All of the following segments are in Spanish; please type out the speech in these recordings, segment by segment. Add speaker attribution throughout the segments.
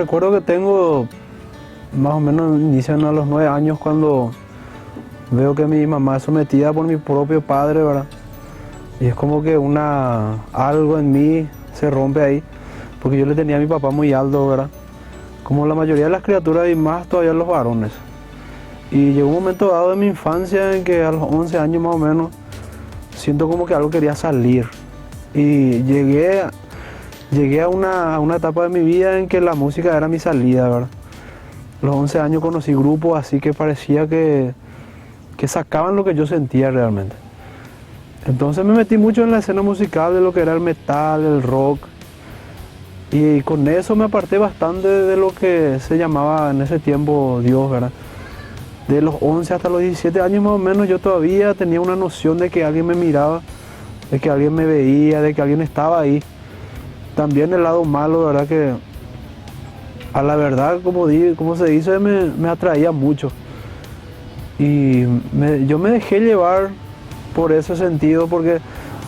Speaker 1: recuerdo que tengo más o menos inician a los 9 años cuando veo que mi mamá es sometida por mi propio padre, ¿verdad? Y es como que algo en mí se rompe ahí, porque yo le tenía a mi papá muy alto, ¿verdad? Como la mayoría de las criaturas y más todavía los varones. Y llegó un momento dado de mi infancia en que a los 11 años más o menos siento como que algo quería salir. Y llegué a una etapa de mi vida en que la música era mi salida, ¿verdad? A los 11 años conocí grupos así que parecía que sacaban lo que yo sentía realmente. Entonces me metí mucho en la escena musical de lo que era el metal, el rock. Y con eso me aparté bastante de lo que se llamaba en ese tiempo Dios, ¿verdad? De los 11 hasta los 17 años más o menos yo todavía tenía una noción de que alguien me miraba, de que alguien me veía, de que alguien estaba ahí. También el lado malo, ¿verdad? Que a la verdad, como se dice, me atraía mucho. Y yo me dejé llevar por ese sentido, porque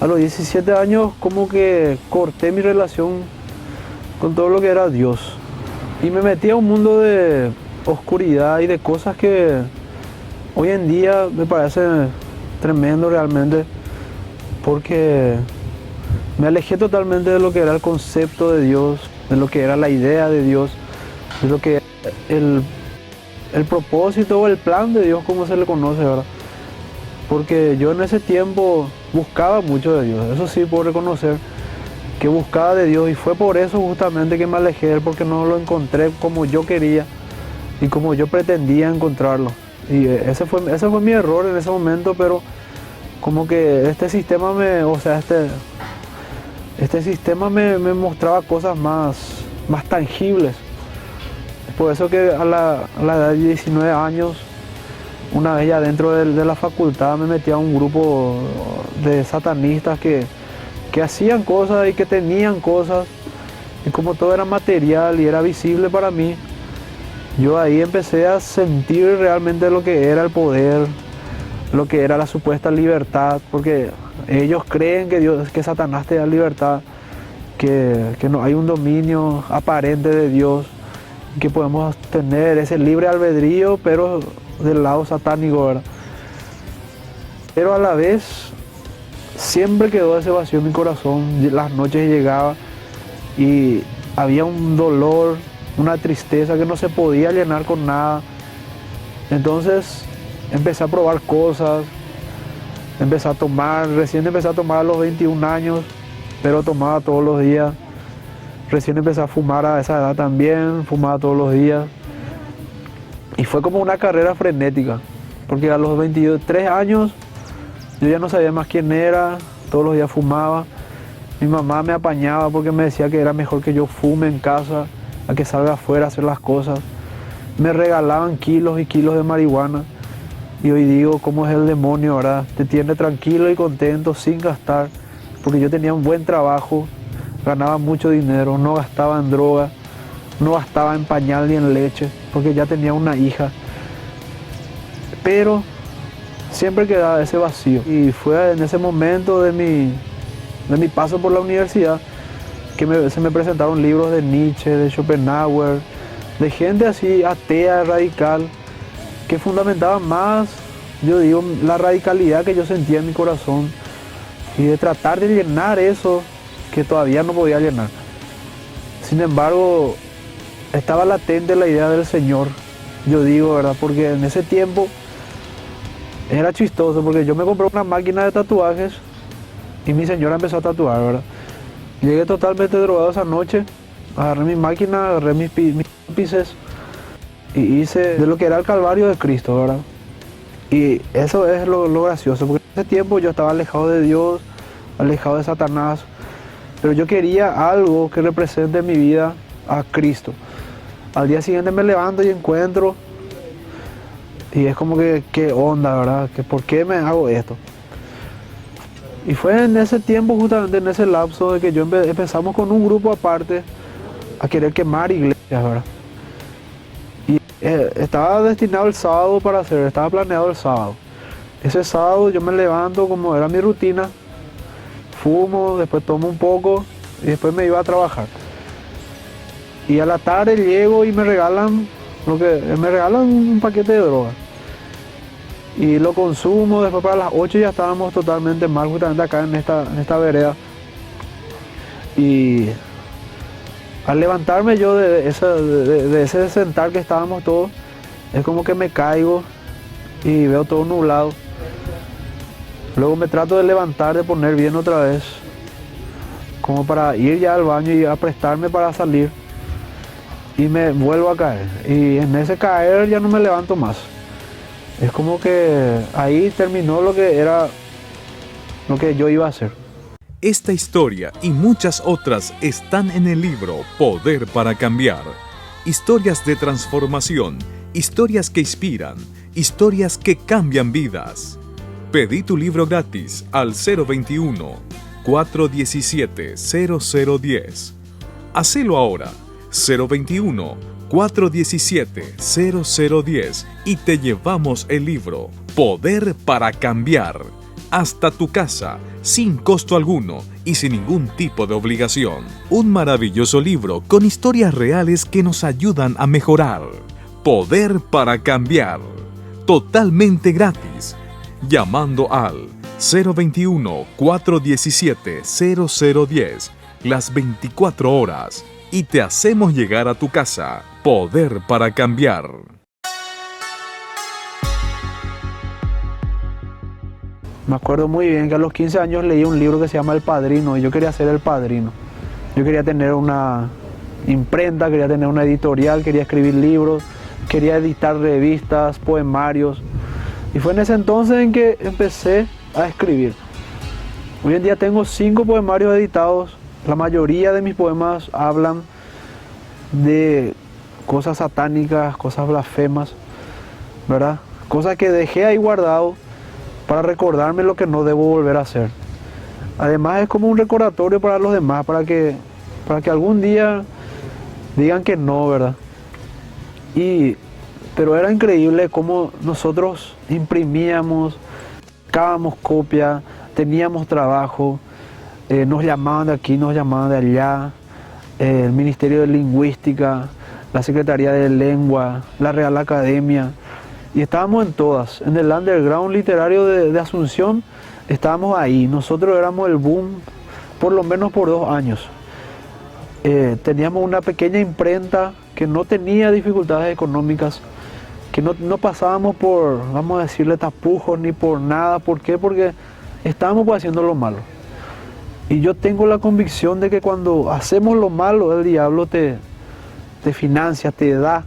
Speaker 1: a los 17 años como que corté mi relación con todo lo que era Dios. Y me metí a un mundo de oscuridad y de cosas que hoy en día me parece tremendo realmente, porque me alejé totalmente de lo que era el concepto de Dios, de lo que era la idea de Dios, de lo que era el propósito o el plan de Dios, como se le conoce, ¿verdad? Porque yo en ese tiempo buscaba mucho de Dios, eso sí puedo reconocer, que buscaba de Dios, y fue por eso justamente que me alejé de él, porque no lo encontré como yo quería y como yo pretendía encontrarlo. Y ese fue mi error en ese momento, pero como que este sistema este sistema me mostraba cosas más tangibles. Es por eso que a la edad de 19 años, una vez ya dentro de la facultad, me metí a un grupo de satanistas que hacían cosas y que tenían cosas, y como todo era material y era visible para mí, yo ahí empecé a sentir realmente lo que era el poder, lo que era la supuesta libertad, porque ellos creen que Satanás te da libertad, que no hay un dominio aparente de Dios, que podemos tener ese libre albedrío, pero del lado satánico, ¿verdad? Pero a la vez siempre quedó ese vacío en mi corazón. Las noches llegaba y había un dolor, una tristeza que no se podía llenar con nada. Entonces empecé a probar cosas, recién empecé a tomar a los 21 años, pero tomaba todos los días. Recién empecé a fumar a esa edad también, fumaba todos los días. Y fue como una carrera frenética, porque a los 23 años yo ya no sabía más quién era, todos los días fumaba. Mi mamá me apañaba porque me decía que era mejor que yo fume en casa a que salga afuera a hacer las cosas. Me regalaban kilos y kilos de marihuana. Y hoy digo, ¿cómo es el demonio, verdad? Te tiene tranquilo y contento sin gastar, porque yo tenía un buen trabajo, ganaba mucho dinero, no gastaba en droga, no gastaba en pañal ni en leche, porque ya tenía una hija. Pero siempre quedaba ese vacío. Y fue en ese momento de mi paso por la universidad que se me presentaron libros de Nietzsche, de Schopenhauer, de gente así atea, radical, que fundamentaban más, yo digo, la radicalidad que yo sentía en mi corazón, y de tratar de llenar eso que todavía no podía llenar. Sin embargo, estaba latente la idea del Señor, yo digo, ¿verdad? Porque en ese tiempo era chistoso, porque yo me compré una máquina de tatuajes y mi señora empezó a tatuar, ¿verdad? Llegué totalmente drogado esa noche, agarré mi máquina, agarré mis lápices y hice de lo que era el Calvario de Cristo, ¿verdad? Y eso es lo gracioso, porque en ese tiempo yo estaba alejado de Dios, alejado de Satanás, pero yo quería algo que represente en mi vida a Cristo. Al día siguiente me levanto y encuentro, y es como que, ¿qué onda, verdad? ¿Por qué me hago esto? Y fue en ese tiempo, justamente en ese lapso, de que empezamos con un grupo aparte a querer quemar iglesias, ¿verdad? Y estaba destinado el sábado estaba planeado el sábado. Ese sábado yo me levanto, como era mi rutina, fumo, después tomo un poco y después me iba a trabajar. Y a la tarde llego y me regalan un paquete de droga. Y lo consumo, después para las 8 ya estábamos totalmente mal, justamente acá en esta vereda. Y al levantarme yo de ese sentar que estábamos todos, es como que me caigo y veo todo nublado. Luego me trato de levantar, de poner bien otra vez, como para ir ya al baño y aprestarme para salir. Y me vuelvo a caer. Y en ese caer ya no me levanto más. Es como que ahí terminó lo que era lo que yo iba a hacer.
Speaker 2: Esta historia y muchas otras están en el libro Poder para Cambiar. Historias de transformación, historias que inspiran, historias que cambian vidas. Pedí tu libro gratis al 021-417-0010. Hacelo ahora, 021-417-0010 y te llevamos el libro Poder para Cambiar hasta tu casa, sin costo alguno y sin ningún tipo de obligación. Un maravilloso libro con historias reales que nos ayudan a mejorar. Poder para Cambiar, totalmente gratis, llamando al 021-417-0010 las 24 horas y te hacemos llegar a tu casa. Poder para Cambiar.
Speaker 1: Me acuerdo muy bien que a los 15 años leí un libro que se llama El Padrino y yo quería ser el padrino. Yo quería tener una imprenta, quería tener una editorial, quería escribir libros, quería editar revistas, poemarios. Y fue en ese entonces en que empecé a escribir. Hoy en día tengo 5 poemarios editados. La mayoría de mis poemas hablan de cosas satánicas, cosas blasfemas, ¿verdad? Cosas que dejé ahí guardado para recordarme lo que no debo volver a hacer. Además es como un recordatorio para los demás, para que algún día digan que no, ¿verdad? Pero era increíble cómo nosotros imprimíamos, sacábamos copia, teníamos trabajo, nos llamaban de aquí, nos llamaban de allá, el Ministerio de Lingüística, la Secretaría de Lengua, la Real Academia, y estábamos en todas. En el underground literario de Asunción estábamos ahí. Nosotros éramos el boom por lo menos por 2 años. Teníamos una pequeña imprenta que no tenía dificultades económicas, que no pasábamos por, vamos a decirle, tapujos ni por nada. ¿Por qué? Porque estábamos haciendo lo malo. Y yo tengo la convicción de que cuando hacemos lo malo, el diablo te financia, te da,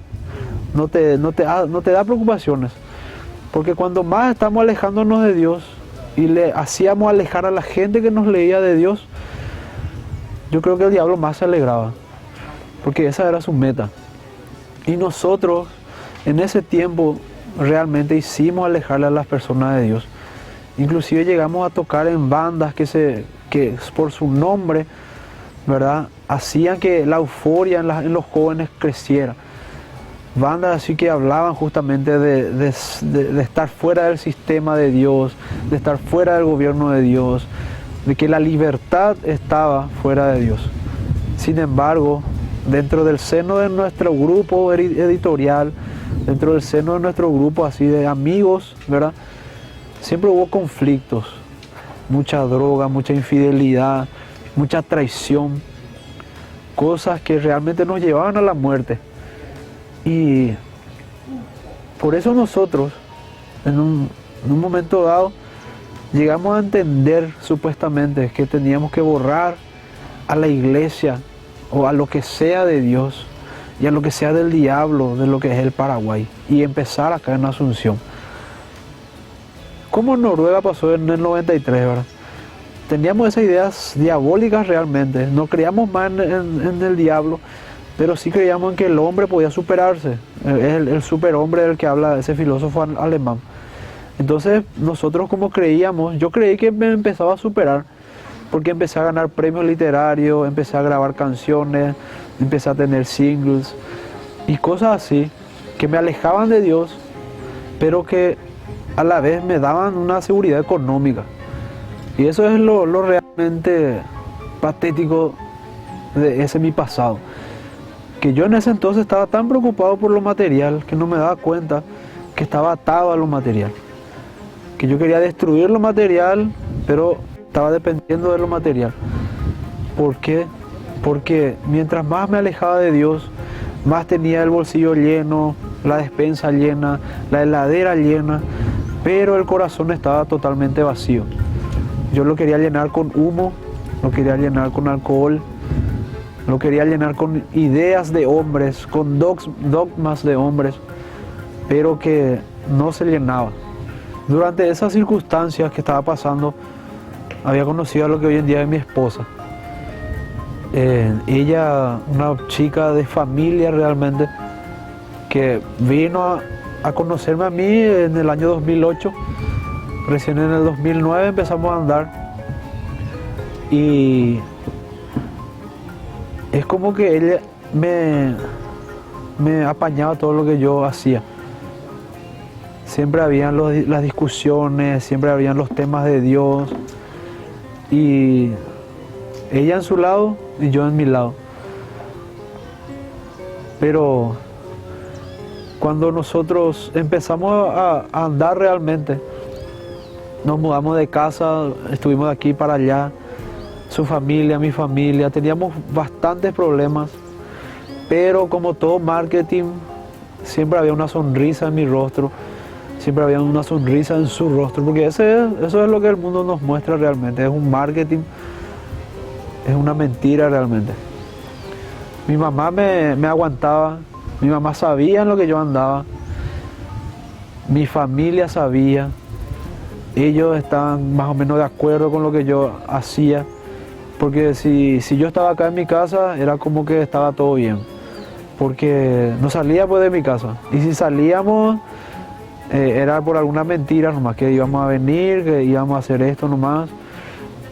Speaker 1: no te da preocupaciones. Porque cuando más estamos alejándonos de Dios y le hacíamos alejar a la gente que nos leía de Dios, yo creo que el diablo más se alegraba, porque esa era su meta. Y nosotros en ese tiempo realmente hicimos alejarle a las personas de Dios. Inclusive llegamos a tocar en bandas que por su nombre, ¿verdad?, hacían que la euforia en los jóvenes creciera. Bandas así que hablaban justamente de estar fuera del sistema de Dios, de estar fuera del gobierno de Dios, de que la libertad estaba fuera de Dios. Sin embargo, dentro del seno de nuestro grupo editorial, dentro del seno de nuestro grupo así de amigos, ¿verdad?, siempre hubo conflictos, mucha droga, mucha infidelidad, mucha traición, cosas que realmente nos llevaban a la muerte. Y por eso nosotros, en un momento dado, llegamos a entender supuestamente que teníamos que borrar a la iglesia o a lo que sea de Dios y a lo que sea del diablo, de lo que es el Paraguay, y empezar acá en Asunción. Como en Noruega pasó en el 93, ¿verdad? Teníamos esas ideas diabólicas realmente, no creíamos más en el diablo, pero sí creíamos en que el hombre podía superarse. Es el superhombre del que habla ese filósofo alemán. Entonces nosotros como creíamos, yo creí que me empezaba a superar, porque empecé a ganar premios literarios, empecé a grabar canciones, empecé a tener singles y cosas así, que me alejaban de Dios, pero que a la vez me daban una seguridad económica. Y eso es lo realmente patético de ese mi pasado. que yo en ese entonces estaba tan preocupado por lo material que no me daba cuenta que estaba atado a lo material. Que yo quería destruir lo material, pero estaba dependiendo de lo material. ¿Por qué? Porque mientras más me alejaba de Dios, más tenía el bolsillo lleno, la despensa llena, la heladera llena, pero el corazón estaba totalmente vacío. Yo lo quería llenar con humo, lo quería llenar con alcohol, lo quería llenar con ideas de hombres, con dogmas de hombres, pero que no se llenaba. Durante esas circunstancias que estaba pasando, había conocido a lo que hoy en día es mi esposa. Ella, una chica de familia realmente, que vino a conocerme a mí en el año 2008. Recién en el 2009 empezamos a andar. Y es como que ella me apañaba todo lo que yo hacía. Siempre habían las discusiones, siempre habían los temas de Dios. Y ella en su lado y yo en mi lado. Pero cuando nosotros empezamos a andar realmente, nos mudamos de casa, estuvimos de aquí para allá, su familia, mi familia, teníamos bastantes problemas, pero como todo marketing, siempre había una sonrisa en mi rostro, siempre había una sonrisa en su rostro, porque eso es lo que el mundo nos muestra realmente, es un marketing, es una mentira realmente. Mi mamá me aguantaba, mi mamá sabía en lo que yo andaba, mi familia sabía, ellos estaban más o menos de acuerdo con lo que yo hacía, porque si yo estaba acá en mi casa era como que estaba todo bien, porque no salía pues de mi casa, y si salíamos era por alguna mentira nomás, que íbamos a venir, que íbamos a hacer esto nomás,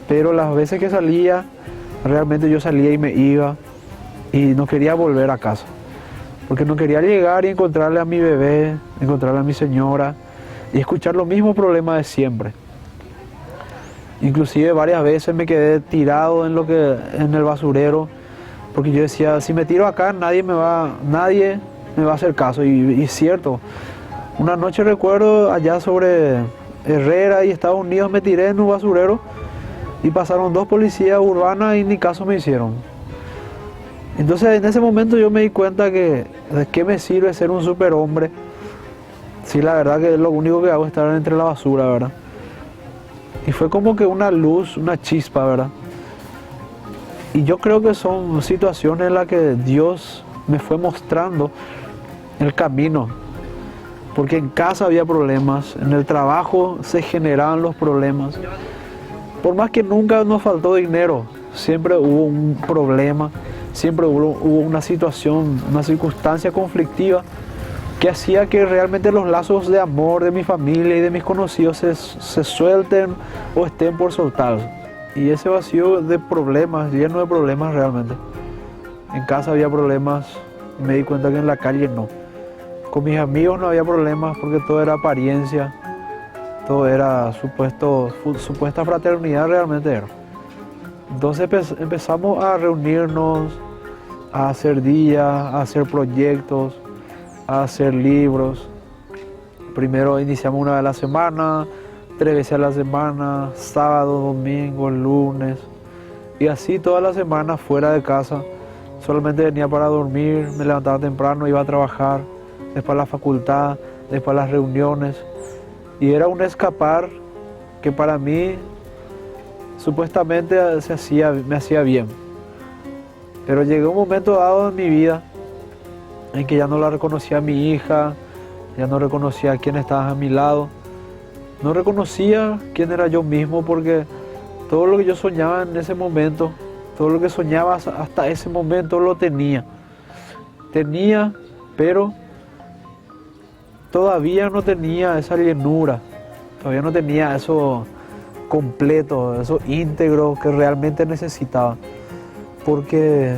Speaker 1: pero las veces que salía, realmente yo salía y me iba, y no quería volver a casa, porque no quería llegar y encontrarle a mi bebé, encontrarle a mi señora, y escuchar los mismos problemas de siempre. Inclusive varias veces me quedé tirado en el basurero, porque yo decía, si me tiro acá nadie me va a hacer caso, y es cierto. Una noche recuerdo allá sobre Herrera y Estados Unidos me tiré en un basurero y pasaron 2 policías urbanas y ni caso me hicieron. Entonces en ese momento yo me di cuenta que de qué me sirve ser un superhombre si la verdad que lo único que hago es estar entre la basura, ¿verdad? Y fue como que una luz, una chispa, ¿verdad? Y yo creo que son situaciones en las que Dios me fue mostrando el camino. Porque en casa había problemas, en el trabajo se generaban los problemas. Por más que nunca nos faltó dinero, siempre hubo un problema, siempre hubo una situación, una circunstancia conflictiva que hacía que realmente los lazos de amor de mi familia y de mis conocidos se suelten o estén por soltarse. Y ese vacío de problemas, lleno de problemas realmente. En casa había problemas y me di cuenta que en la calle no. Con mis amigos no había problemas porque todo era apariencia, todo era supuesta fraternidad realmente era. Entonces empezamos a reunirnos, a hacer días, a hacer proyectos, a hacer libros. Primero iniciamos una vez a la semana, 3 veces a la semana, sábado, domingo, lunes, y así toda la semana fuera de casa. Solamente venía para dormir, me levantaba temprano, iba a trabajar, después a la facultad, después a las reuniones, y era un escapar que para mí supuestamente me hacía bien. Pero llegó un momento dado en mi vida en que ya no la reconocía a mi hija, ya no reconocía a quién estaba a mi lado, no reconocía quién era yo mismo, porque todo lo que yo soñaba en ese momento, todo lo que soñaba hasta ese momento lo tenía, pero todavía no tenía esa llenura, todavía no tenía eso completo, eso íntegro que realmente necesitaba, porque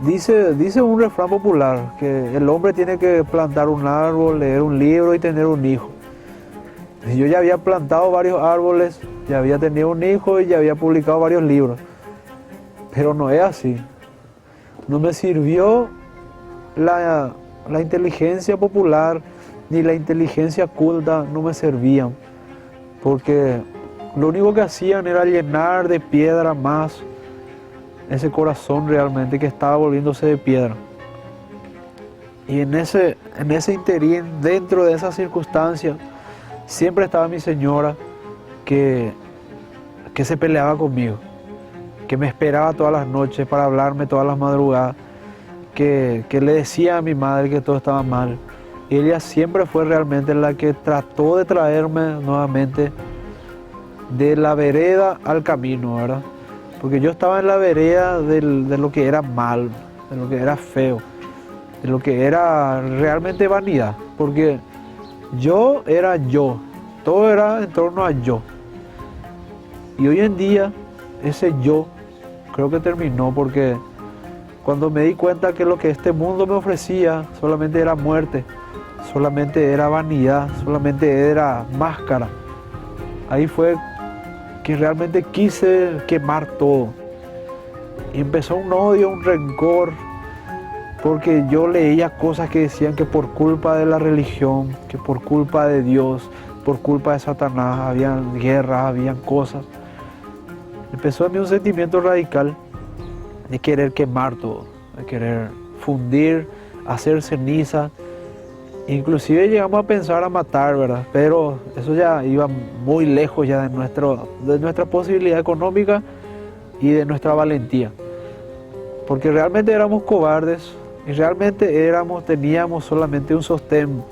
Speaker 1: dice un refrán popular que el hombre tiene que plantar un árbol, leer un libro y tener un hijo. Y yo ya había plantado varios árboles, ya había tenido un hijo y ya había publicado varios libros. Pero no es así. No me sirvió la inteligencia popular ni la inteligencia culta, no me servían, porque lo único que hacían era llenar de piedra más ese corazón realmente que estaba volviéndose de piedra. Y en ese interín, dentro de esas circunstancias, siempre estaba mi señora que se peleaba conmigo, que me esperaba todas las noches para hablarme todas las madrugadas, que le decía a mi madre que todo estaba mal. Y ella siempre fue realmente la que trató de traerme nuevamente de la vereda al camino, ¿verdad? Porque yo estaba en la vereda de lo que era mal, de lo que era feo, de lo que era realmente vanidad. Porque yo era yo, todo era en torno a yo. Y hoy en día ese yo creo que terminó, porque cuando me di cuenta que lo que este mundo me ofrecía solamente era muerte, solamente era vanidad, solamente era máscara, ahí fue que realmente quise quemar todo. Y empezó un odio, un rencor, porque yo leía cosas que decían que por culpa de la religión, que por culpa de Dios, por culpa de Satanás, habían guerras, habían cosas. Empezó en mí un sentimiento radical de querer quemar todo, de querer fundir, hacer ceniza. Inclusive llegamos a pensar a matar, ¿verdad? Pero eso ya iba muy lejos ya de nuestra posibilidad económica y de nuestra valentía. Porque realmente éramos cobardes y realmente teníamos solamente un sostén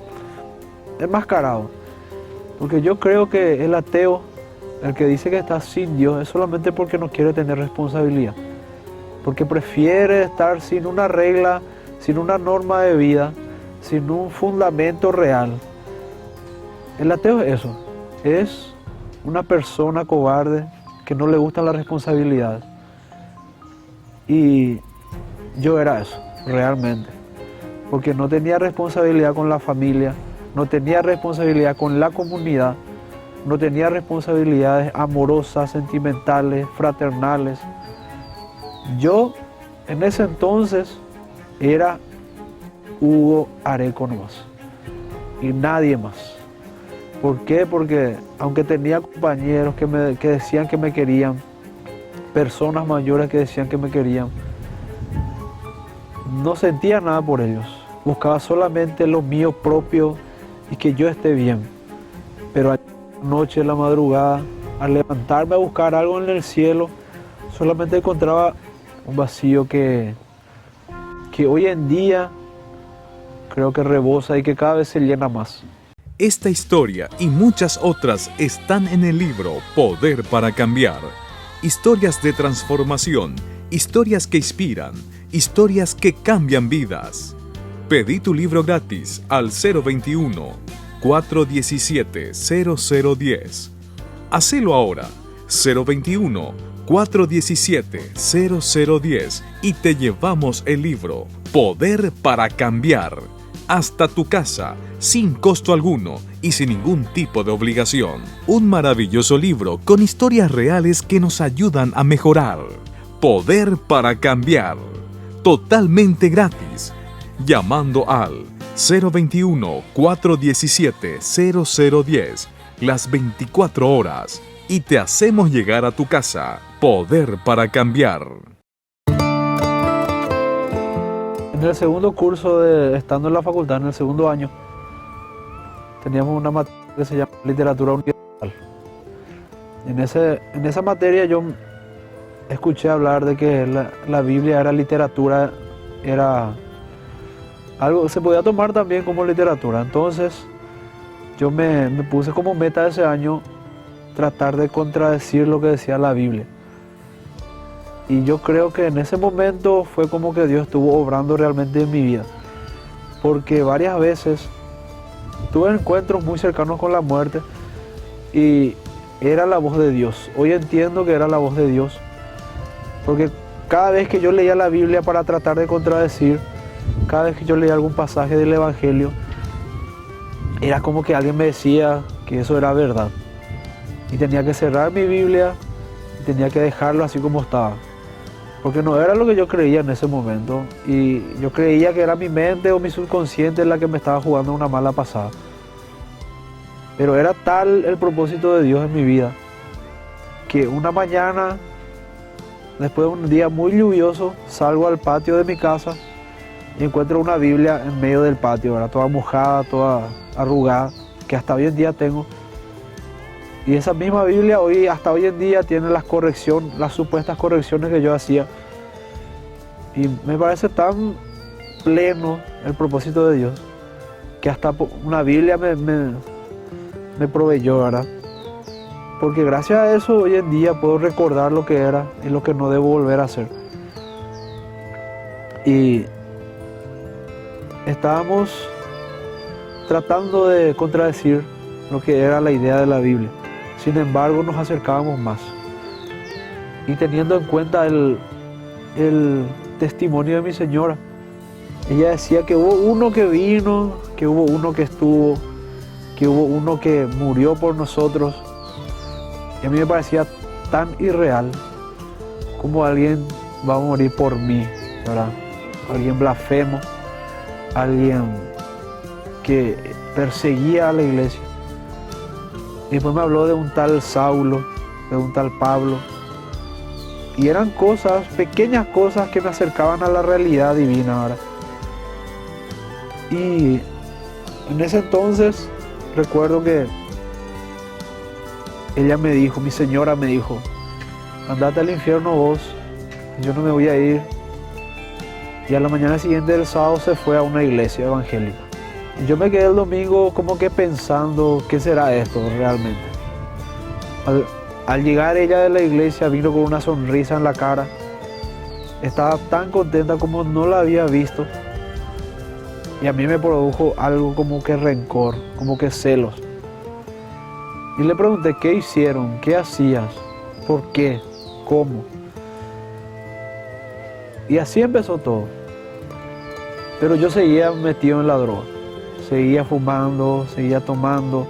Speaker 1: enmascarado. Porque yo creo que el ateo, el que dice que está sin Dios, es solamente porque no quiere tener responsabilidad. Porque prefiere estar sin una regla, sin una norma de vida, sin un fundamento real. El ateo es eso, es una persona cobarde que no le gusta la responsabilidad. Y yo era eso, realmente, porque no tenía responsabilidad con la familia, no tenía responsabilidad con la comunidad, no tenía responsabilidades amorosas, sentimentales, fraternales. Yo en ese entonces era Hugo Areco nomás y nadie más. ¿Por qué? Porque aunque tenía compañeros que decían que me querían, personas mayores que decían que me querían, no sentía nada por ellos. Buscaba solamente lo mío propio y que yo esté bien. Pero anoche, en la madrugada, al levantarme a buscar algo en el cielo, solamente encontraba un vacío que hoy en día creo que rebosa y que cada vez se llena más.
Speaker 2: Esta historia y muchas otras están en el libro Poder para Cambiar. Historias de transformación, historias que inspiran, historias que cambian vidas. Pedí tu libro gratis al 021-417-0010. Hacelo ahora, 021-417-0010 y te llevamos el libro Poder para Cambiar hasta tu casa, sin costo alguno y sin ningún tipo de obligación. Un maravilloso libro con historias reales que nos ayudan a mejorar. Poder para Cambiar, totalmente gratis, llamando al 021-417-0010 las 24 horas y te hacemos llegar a tu casa. Poder para Cambiar.
Speaker 1: En el segundo curso, estando en la facultad, en el segundo año, teníamos una materia que se llama Literatura Universal. En esa materia yo escuché hablar de que la Biblia era literatura, era algo, se podía tomar también como literatura. Entonces yo me puse como meta ese año tratar de contradecir lo que decía la Biblia. Y yo creo que en ese momento fue como que Dios estuvo obrando realmente en mi vida. Porque varias veces tuve encuentros muy cercanos con la muerte y era la voz de Dios. Hoy entiendo que era la voz de Dios. Porque cada vez que yo leía la Biblia para tratar de contradecir, cada vez que yo leía algún pasaje del Evangelio, era como que alguien me decía que eso era verdad. Y tenía que cerrar mi Biblia y tenía que dejarlo así como estaba. porque no era lo que yo creía en ese momento, y yo creía que era mi mente o mi subconsciente la que me estaba jugando una mala pasada. Pero era tal el propósito de Dios en mi vida, que una mañana, después de un día muy lluvioso, salgo al patio de mi casa y encuentro una Biblia en medio del patio, ¿verdad? Toda mojada, toda arrugada, que hasta hoy en día tengo. Y esa misma Biblia hasta hoy en día tiene las supuestas correcciones que yo hacía. Y me parece tan pleno el propósito de Dios, que hasta una Biblia me proveyó, ¿verdad? Porque gracias a eso hoy en día puedo recordar lo que era y lo que no debo volver a hacer. Y estábamos tratando de contradecir lo que era la idea de la Biblia. Sin embargo, nos acercábamos más. Y teniendo en cuenta el testimonio de mi señora, ella decía que hubo uno que vino, que hubo uno que estuvo, que hubo uno que murió por nosotros. Y a mí me parecía tan irreal como alguien va a morir por mí, ¿verdad? Alguien blasfemo, alguien que perseguía a la iglesia. Y después me habló de un tal Saulo, de un tal Pablo. Y eran cosas, pequeñas cosas que me acercaban a la realidad divina, ¿verdad? Y en ese entonces recuerdo que ella me dijo, mi señora me dijo, andate al infierno vos, yo no me voy a ir. Y a la mañana siguiente del sábado se fue a una iglesia evangélica. Y yo me quedé el domingo como que pensando, ¿qué será esto realmente? Al llegar ella de la iglesia vino con una sonrisa en la cara. Estaba tan contenta como no la había visto. Y a mí me produjo algo como que rencor, como que celos. Y le pregunté, ¿qué hicieron? ¿Qué hacías? ¿Por qué? ¿Cómo? Y así empezó todo. Pero yo seguía metido en la droga. Seguía fumando, seguía tomando.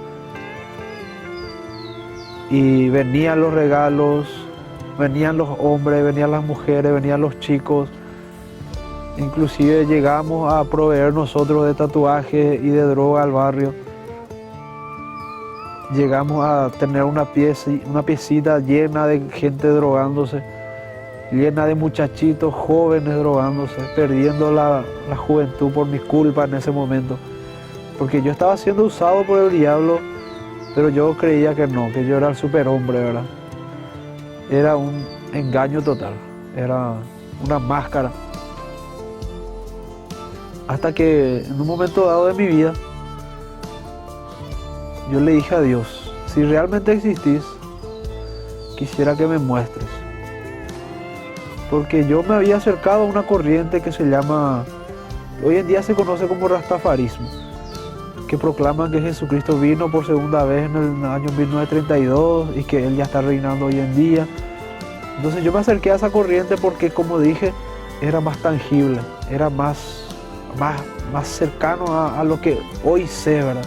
Speaker 1: Y venían los regalos, venían los hombres, venían las mujeres, venían los chicos. Inclusive llegamos a proveer nosotros de tatuajes y de droga al barrio. Llegamos a tener una piecita llena de gente drogándose, llena de muchachitos jóvenes drogándose, perdiendo la juventud por mi culpa en ese momento. Porque yo estaba siendo usado por el diablo, pero yo creía que no, que yo era el superhombre, ¿verdad? Era un engaño total, era una máscara. Hasta que en un momento dado de mi vida, yo le dije a Dios, si realmente existís, quisiera que me muestres. Porque yo me había acercado a una corriente que se llama, hoy en día se conoce como rastafarismo, que proclaman que Jesucristo vino por segunda vez en el año 1932 y que Él ya está reinando hoy en día. Entonces yo me acerqué a esa corriente porque, como dije, era más tangible, era más cercano a lo que hoy sé, ¿verdad?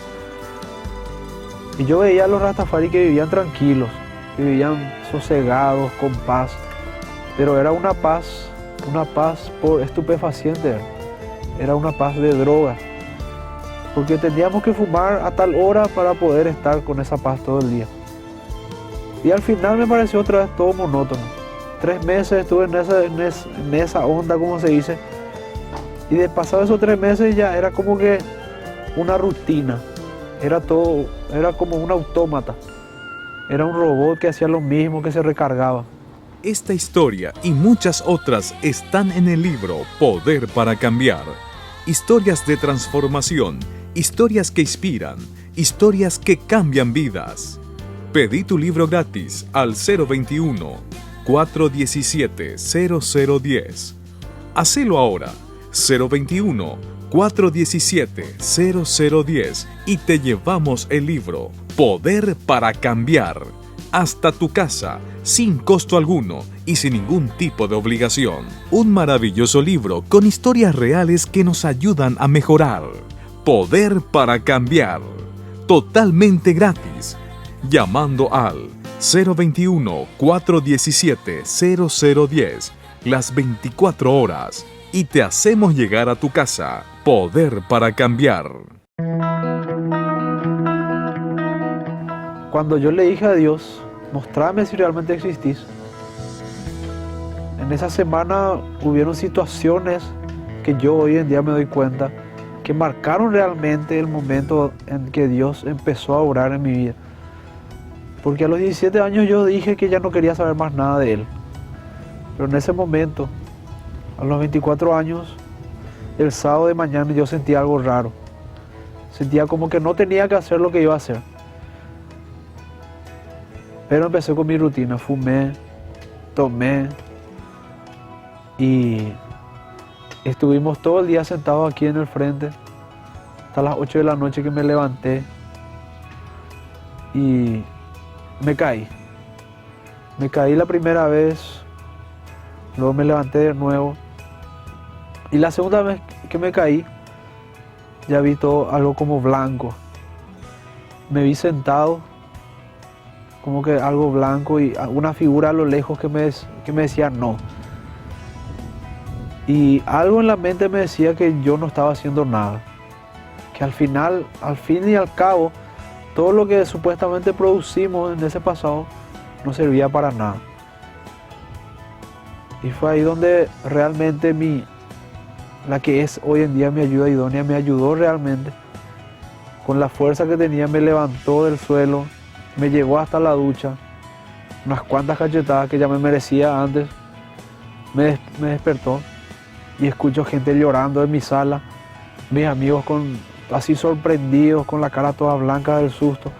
Speaker 1: Y yo veía a los rastafari que vivían tranquilos, que vivían sosegados, con paz, pero era una paz por estupefaciente, era una paz de droga, porque teníamos que fumar a tal hora para poder estar con esa paz todo el día. Y al final me pareció otra vez todo monótono. 3 meses estuve en esa onda, como se dice, y de pasado esos 3 meses ya era como que una rutina, era como un autómata, era un robot que hacía lo mismo, que se recargaba.
Speaker 2: Esta historia y muchas otras están en el libro Poder para Cambiar. Historias de transformación, historias que inspiran, historias que cambian vidas. Pedí tu libro gratis al 021-417-0010. Hacelo ahora, 021-417-0010 y te llevamos el libro Poder para Cambiar hasta tu casa, sin costo alguno y sin ningún tipo de obligación. Un maravilloso libro con historias reales que nos ayudan a mejorar. Poder para Cambiar, totalmente gratis, llamando al 021-417-0010 las 24 horas y te hacemos llegar a tu casa. Poder para cambiar.
Speaker 1: Cuando yo le dije a Dios, mostrame si realmente existís, en esa semana hubieron situaciones que yo hoy en día me doy cuenta que marcaron realmente el momento en que Dios empezó a obrar en mi vida. Porque a los 17 años yo dije que ya no quería saber más nada de Él. Pero en ese momento, a los 24 años, el sábado de mañana yo sentía algo raro. Sentía como que no tenía que hacer lo que iba a hacer. Pero empecé con mi rutina, fumé, tomé y estuvimos todo el día sentados aquí en el frente hasta las 8 de la noche que me levanté y me caí. Me caí la primera vez, luego me levanté de nuevo y la segunda vez que me caí ya vi todo algo como blanco. Me vi sentado como que algo blanco y una figura a lo lejos que me decía no. Y algo en la mente me decía que yo no estaba haciendo nada. Que al fin y al cabo, todo lo que supuestamente producimos en ese pasado no servía para nada. Y fue ahí donde realmente la que es hoy en día mi ayuda idónea, me ayudó realmente. Con la fuerza que tenía me levantó del suelo, me llevó hasta la ducha, unas cuantas cachetadas que ya me merecía antes, me despertó y escucho gente llorando en mi sala, mis amigos así sorprendidos, con la cara toda blanca del susto,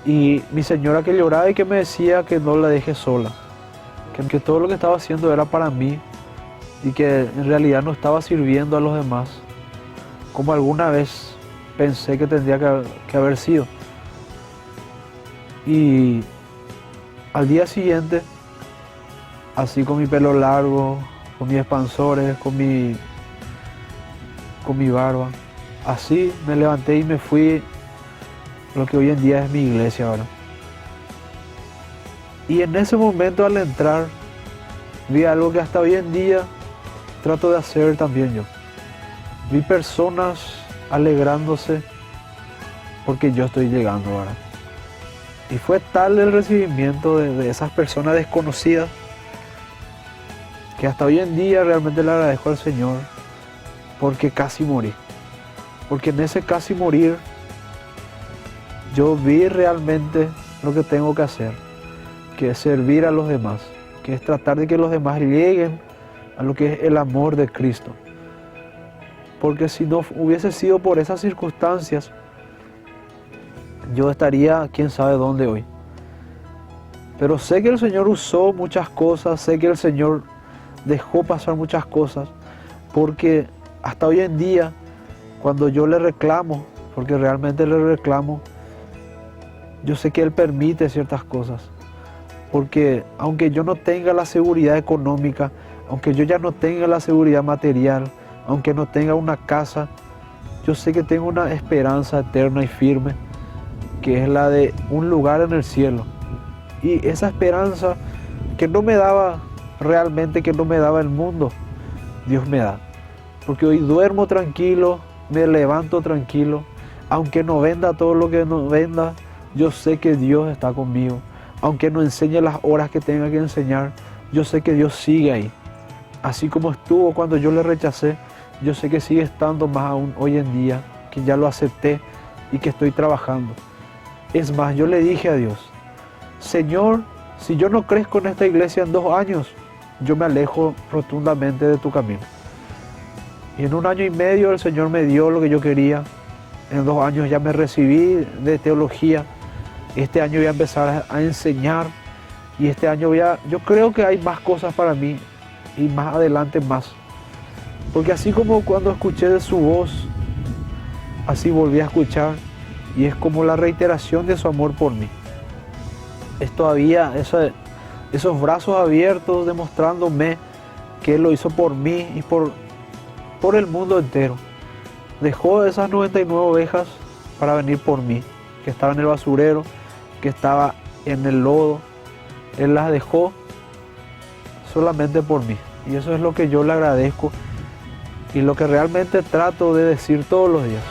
Speaker 1: y mi señora que lloraba y que me decía que no la deje sola, que todo lo que estaba haciendo era para mí y que en realidad no estaba sirviendo a los demás, como alguna vez pensé que tendría que haber sido. Y al día siguiente, así con mi pelo largo, con mis expansores, con mi barba, así me levanté y me fui a lo que hoy en día es mi iglesia ahora. Y en ese momento al entrar, vi algo que hasta hoy en día trato de hacer también yo. Vi personas alegrándose porque yo estoy llegando ahora. Y fue tal el recibimiento de esas personas desconocidas que hasta hoy en día realmente le agradezco al Señor porque casi morí. Porque en ese casi morir yo vi realmente lo que tengo que hacer, que es servir a los demás, que es tratar de que los demás lleguen a lo que es el amor de Cristo. Porque si no hubiese sido por esas circunstancias, yo estaría quién sabe dónde hoy. Pero sé que el Señor usó muchas cosas, sé que el Señor dejó pasar muchas cosas, porque hasta hoy en día, cuando yo le reclamo, porque realmente le reclamo, yo sé que Él permite ciertas cosas. Porque aunque yo no tenga la seguridad económica, aunque yo ya no tenga la seguridad material, aunque no tenga una casa, yo sé que tengo una esperanza eterna y firme, que es la de un lugar en el cielo. Y esa esperanza que no me daba realmente, que no me daba el mundo, Dios me da. Porque hoy duermo tranquilo, me levanto tranquilo, aunque no venda todo lo que no venda, yo sé que Dios está conmigo. Aunque no enseñe las horas que tenga que enseñar, yo sé que Dios sigue ahí. Así como estuvo cuando yo le rechacé, yo sé que sigue estando más aún hoy en día, que ya lo acepté y que estoy trabajando. Es más, yo le dije a Dios, Señor, si yo no crezco en esta iglesia en 2 años, yo me alejo rotundamente de tu camino. Y en 1 año y medio el Señor me dio lo que yo quería. En 2 años ya me recibí de teología. Este año voy a empezar a enseñar. Y este año yo creo que hay más cosas para mí. Y más adelante más. Porque así como cuando escuché de su voz, así volví a escuchar. Y es como la reiteración de su amor por mí. Es todavía esos brazos abiertos demostrándome que Él lo hizo por mí y por el mundo entero. Dejó esas 99 ovejas para venir por mí, que estaba en el basurero, que estaba en el lodo. Él las dejó solamente por mí. Y eso es lo que yo le agradezco y lo que realmente trato de decir todos los días.